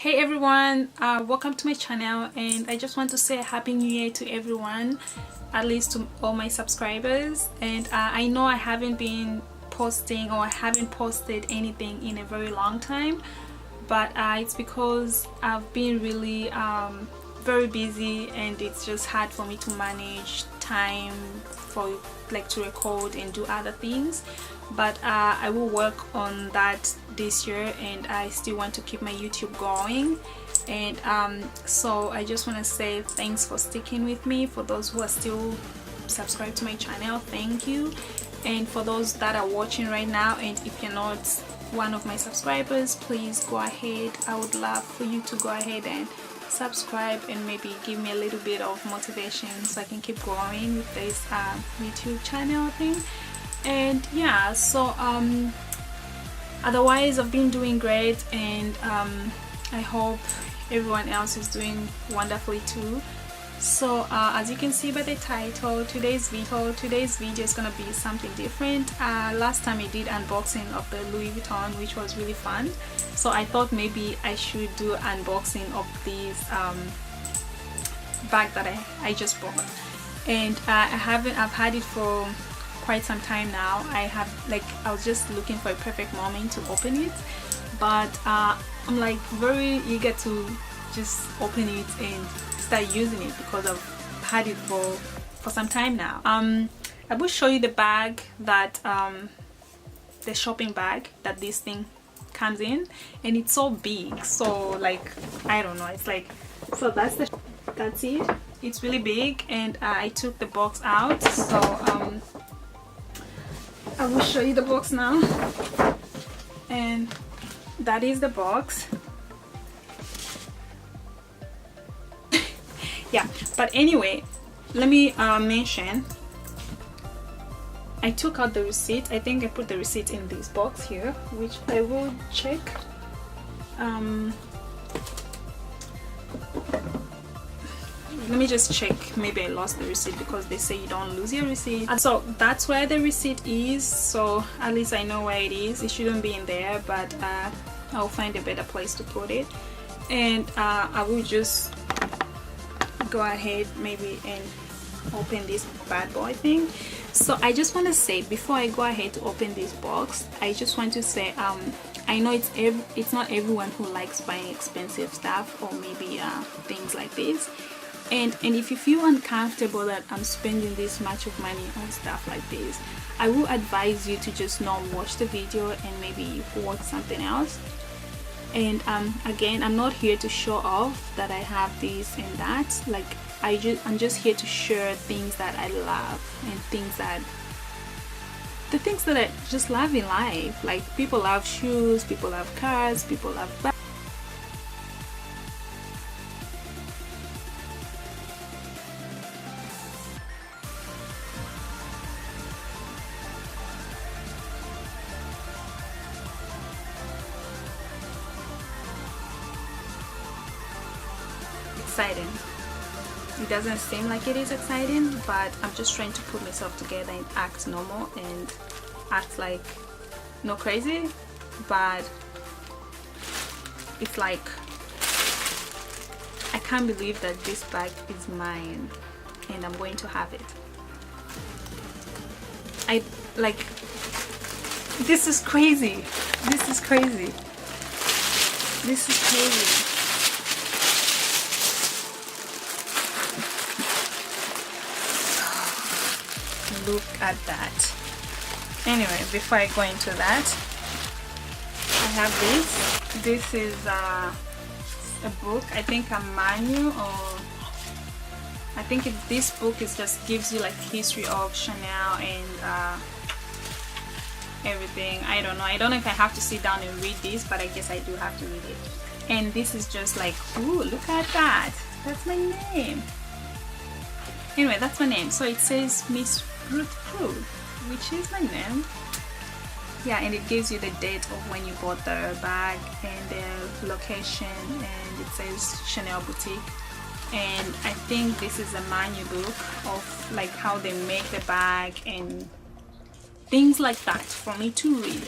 Hey everyone, welcome to my channel, and I just want to say a happy new year to everyone, at least to all my subscribers. And I know I haven't been posting, or I haven't posted anything in a very long time, but it's because I've been really very busy, and it's just hard for me to manage time for to record and do other things. But I will work on that this year, and I still want to keep my YouTube going. And so I just want to say thanks for sticking with me. For those who are still subscribed to my channel, thank you. And for those that are watching right now, and if you're not one of my subscribers, please go ahead. I would love for you to go ahead and subscribe and maybe give me a little bit of motivation so I can keep growing with this YouTube channel thing. And yeah, so otherwise I've been doing great, and I hope everyone else is doing wonderfully too. So as you can see by the title, today's video is gonna be something different. Last time I did unboxing of the Louis Vuitton, which was really fun, so I thought maybe I should do unboxing of this bag that I just bought. And I've had it for quite some time now. I was just looking for a perfect moment to open it, but I'm like very eager to just open it and start using it because I've had it for some time now. I will show you the bag that the shopping bag that this thing comes in, and it's so big, so like I don't know, it's like, so that's it. It's really big, and I took the box out, so I will show you the box now. And that is the box. Yeah, but anyway, let me mention, I took out the receipt. I think I put the receipt in this box here, which I will check. Let me just check, maybe I lost the receipt, because they say you don't lose your receipt. So that's where the receipt is, so at least I know where it is. It shouldn't be in there, but I'll find a better place to put it. And I will just go ahead maybe and open this bad boy thing. So I just want to say, before I go ahead to open this box, I just want to say I know it's not everyone who likes buying expensive stuff, or maybe things like this. And if you feel uncomfortable that I'm spending this much of money on stuff like this, I will advise you to just not watch the video and maybe watch something else. And again, I'm not here to show off that I have this and that. Like I'm just here to share things that I love, and the things that I just love in life. Like, people love shoes, people love cars, people love bags. Exciting. It doesn't seem like it is exciting, but I'm just trying to put myself together and act normal and act like no crazy. But it's like, I can't believe that this bag is mine and I'm going to have it. This is crazy. This is crazy. This is crazy. Look at that. Anyway, before I go into that, I have this is a book, I think a manual, or I think this book just gives you like history of Chanel and everything. I don't know if I have to sit down and read this, but I guess I do have to read it. And this is just like, ooh, look at that, that's my name. Anyway, that's my name. So it says Miss Ruth Prue, which is my name. Yeah, and it gives you the date of when you bought the bag and the location, and it says Chanel Boutique. And I think this is a manual book of like how they make the bag and things like that for me to read.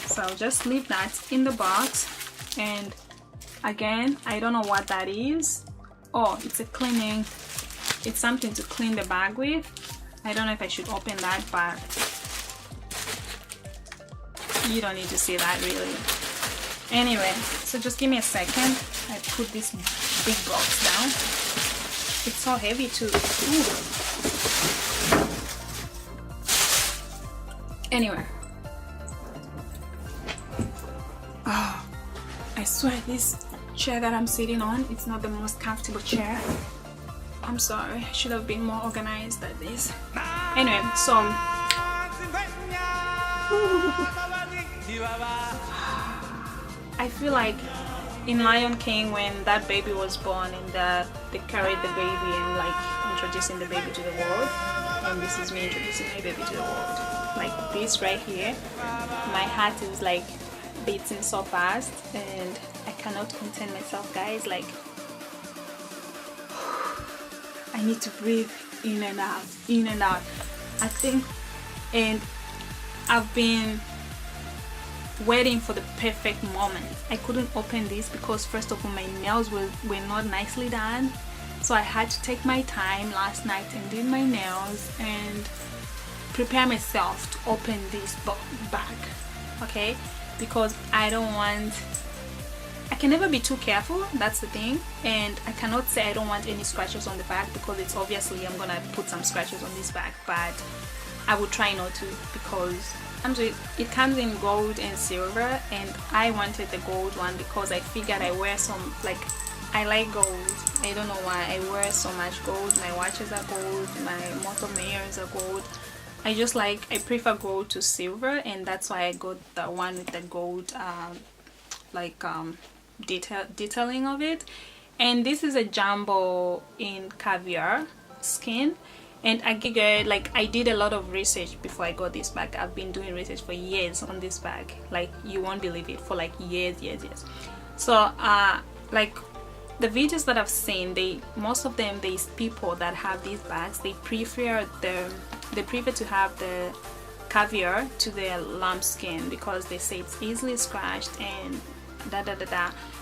So I'll just leave that in the box, and Again, I don't know what that is. Oh, it's a cleaning, it's something to clean the bag with. I don't know if I should open that, but you don't need to see that really. Anyway, so just give me a second. I put this big box down. It's so heavy too. Ooh. Anyway, oh, I swear this chair that I'm sitting on, it's not the most comfortable chair. I'm sorry, I should have been more organized than this. Anyway, so I feel like in Lion King, when that baby was born and they carried the baby and like introducing the baby to the world, and this is me introducing my baby to the world. Like this right here, my heart is like beating so fast and I cannot contain myself, guys. Like I need to breathe in and out, in and out. I think, and I've been waiting for the perfect moment. I couldn't open this because first of all my nails were not nicely done, so I had to take my time last night and do my nails and prepare myself to open this bag, okay? Because I can never be too careful, that's the thing, and I cannot say I don't want any scratches on the bag because it's obviously I'm gonna put some scratches on this bag, but I would try not to because it comes in gold and silver, and I wanted the gold one because I figured I wear some, like, I like gold. I don't know why I wear so much gold. My watches are gold, my motor mirrors are gold. I prefer gold to silver, and that's why I got the one with the gold detailing of it. And this is a jumbo in Caviar skin, and I figured, like, I did a lot of research before I got this bag. I've been doing research for years on this bag, like you won't believe it, for like years. So like the videos that I've seen, most of them, these people that have these bags, they prefer to have the Caviar to their lambskin because they say it's easily scratched and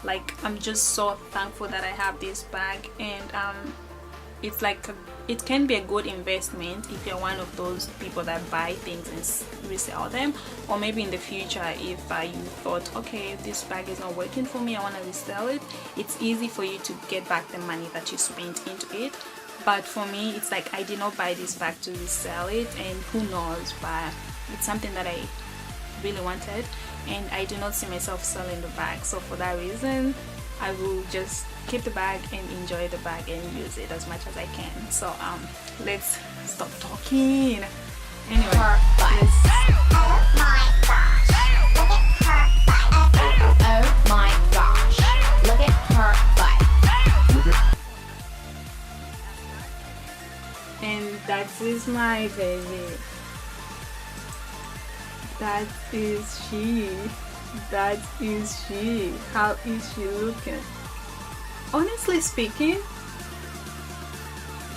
like I'm just so thankful that I have this bag, and it's like it can be a good investment if you're one of those people that buy things and resell them, or maybe in the future if you thought, okay, this bag is not working for me, I want to resell it, it's easy for you to get back the money that you spent into it. But for me, it's like I did not buy this bag to resell it, and who knows, but it's something that I really wanted, and I do not see myself selling the bag. So for that reason, I will just keep the bag and enjoy the bag and use it as much as I can. So let's stop talking. Anyway, Oh my gosh, look at her butt. Oh my gosh, look at her butt. and that is my baby. That is she. That is she. How is she looking? Honestly speaking,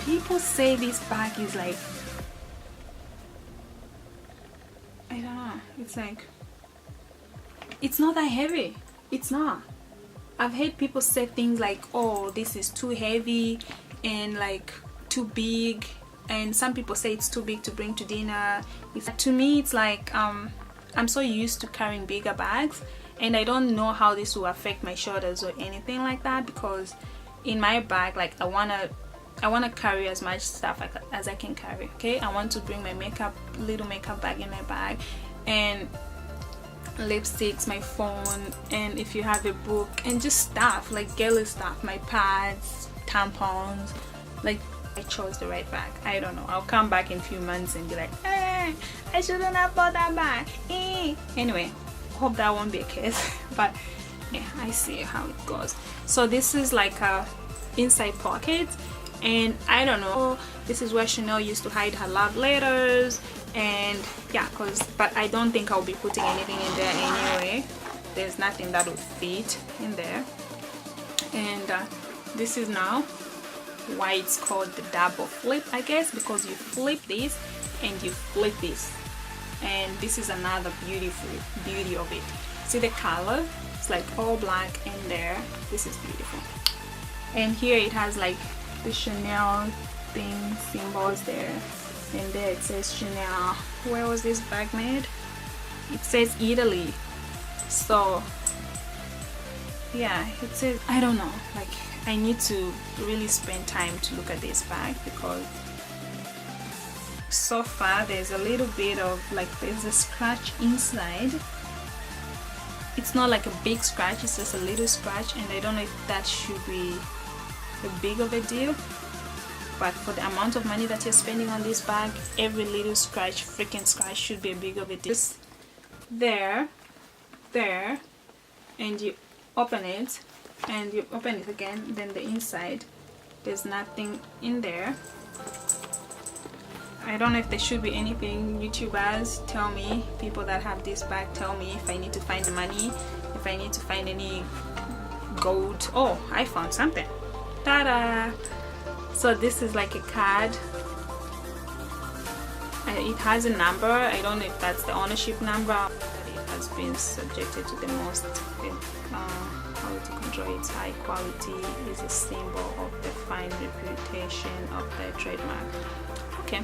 people say this bag is like, I don't know, it's like, it's not that heavy. It's not. I've heard people say things like, oh, this is too heavy and like too big, and some people say it's too big to bring to dinner. To me, it's like I'm so used to carrying bigger bags, and I don't know how this will affect my shoulders or anything like that, because in my bag, like I wanna carry as much stuff as I can carry. Okay, I want to bring my little makeup bag in my bag, and lipsticks, my phone, and if you have a book, and just stuff like girly stuff, my pads, tampons. Like, I chose the right bag. I don't know, I'll come back in a few months and be like, hey, I shouldn't have bought that bag. Anyway, hope that won't be a case. But yeah, I see how it goes. So this is like a inside pocket, and I don't know, this is where Chanel used to hide her love letters, and yeah, but I don't think I'll be putting anything in there anyway. There's nothing that will fit in there. And this is now why it's called the double flip, I guess, because you flip this and you flip this, and this is another beauty of it. See the color? It's like all black in there. This is beautiful. And here it has like the Chanel thing symbols there, and there it says Chanel. Where was this bag made? It says Italy. So yeah, it says, I don't know, like I need to really spend time to look at this bag, because so far there's a little bit of like, there's a scratch inside. It's not like a big scratch, it's just a little scratch, and I don't know if that should be a big of a deal, but for the amount of money that you're spending on this bag, every little scratch, freaking scratch, should be a big of a deal. Just there, and you open it, and you open it again, then the inside, there's nothing in there. I don't know if there should be anything. YouTubers, tell me, people that have this bag, tell me if I need to find the money, if I need to find any gold. Oh, I found something. Ta-da! So this is like a card. It has a number. I don't know if that's the ownership number. It has been subjected to the most quality control. Its high quality is a symbol of the fine reputation of the trademark. Okay,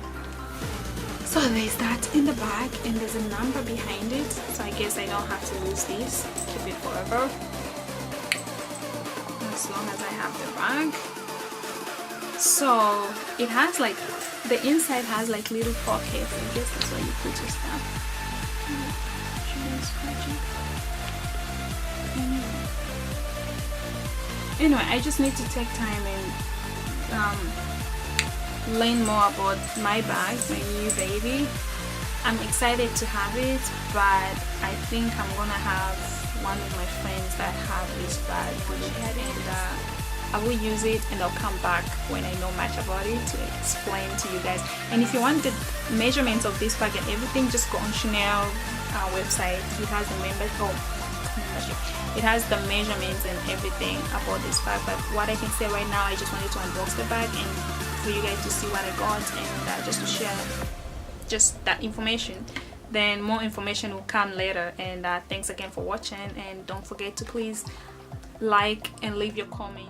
so there's that in the bag, and there's a number behind it, so I guess I don't have to lose this. Keep it forever, as long as I have the bag. So it has like, the inside has like little pockets. I guess that's where you put your stuff. Anyway, I just need to take time and learn more about my bag, my new baby. I'm excited to have it, but I think I'm gonna have one of my friends that have this bag and I will use it, and I'll come back when I know much about it to explain to you guys. And if you want the measurements of this bag and everything, just go on Chanel website. It has the membership. It has the measurements and everything about this bag. But what I can say right now, I just wanted to unbox the bag and for you guys to see what I got, and just to share just that information. Then more information will come later. And thanks again for watching, and don't forget to please like and leave your comment.